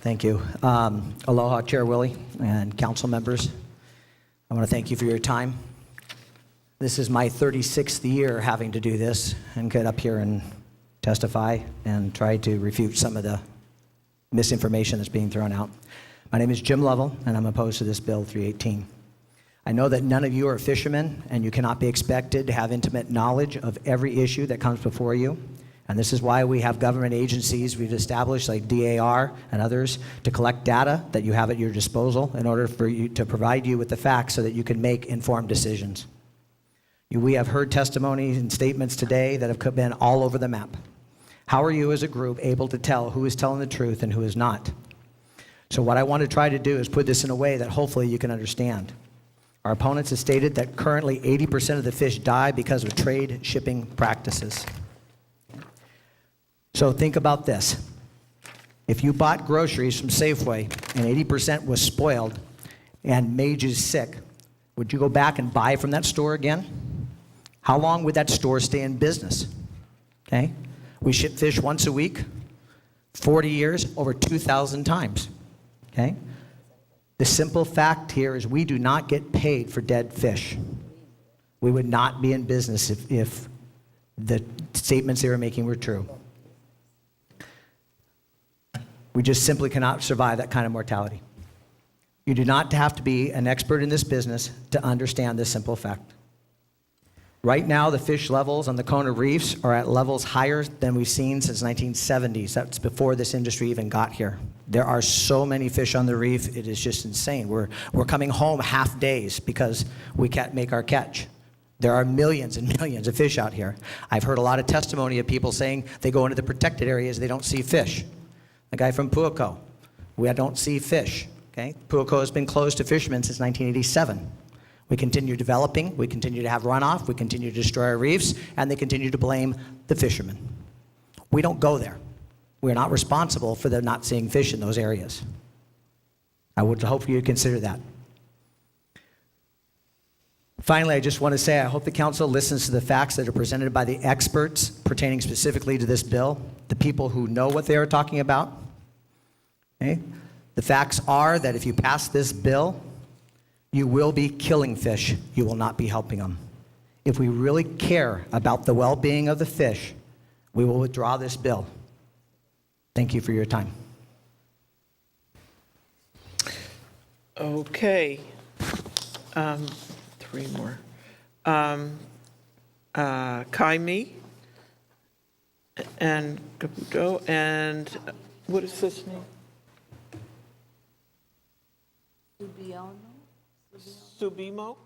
Thank you. Aloha, Chair Willie and council members. I want to thank you for your time. This is my 36th year having to do this and get up here and testify and try to refute some of the misinformation that's being thrown out. My name is Jim Lovell, and I'm opposed to this Bill 318. I know that none of you are fishermen, and you cannot be expected to have intimate knowledge of every issue that comes before you. And this is why we have government agencies we've established like DAR and others to collect data that you have at your disposal in order for you to provide you with the facts so that you can make informed decisions. We have heard testimonies and statements today that have been all over the map. How are you as a group able to tell who is telling the truth and who is not? So what I want to try to do is put this in a way that hopefully you can understand. Our opponents have stated that currently 80% of the fish die because of trade shipping practices. So think about this. If you bought groceries from Safeway and 80% was spoiled and made you sick, would you go back and buy from that store again? How long would that store stay in business? Okay? We ship fish once a week, 40 years, over 2,000 times. Okay? The simple fact here is we do not get paid for dead fish. We would not be in business if the statements they were making were true. We just simply cannot survive that kind of mortality. You do not have to be an expert in this business to understand this simple fact. Right now, the fish levels on the Kona reefs are at levels higher than we've seen since 1970s. That's before this industry even got here. There are so many fish on the reef, it is just insane. We're coming home half days because we can't make our catch. There are millions and millions of fish out here. I've heard a lot of testimony of people saying they go into the protected areas, they don't see fish. The guy from Puako, we don't see fish. Okay? Puako has been closed to fishermen since 1987. We continue developing, we continue to have runoff, we continue to destroy our reefs, and they continue to blame the fishermen. We don't go there. We're not responsible for them not seeing fish in those areas. I would hope you consider that. Finally, I just want to say I hope the council listens to the facts that are presented by the experts pertaining specifically to this bill, the people who know what they are talking about. Okay? The facts are that if you pass this bill, you will be killing fish. You will not be helping them. If we really care about the well-being of the fish, we will withdraw this bill. Thank you for your time. Okay. Three more. Kaimi and Caputo and what is this name? Subimo.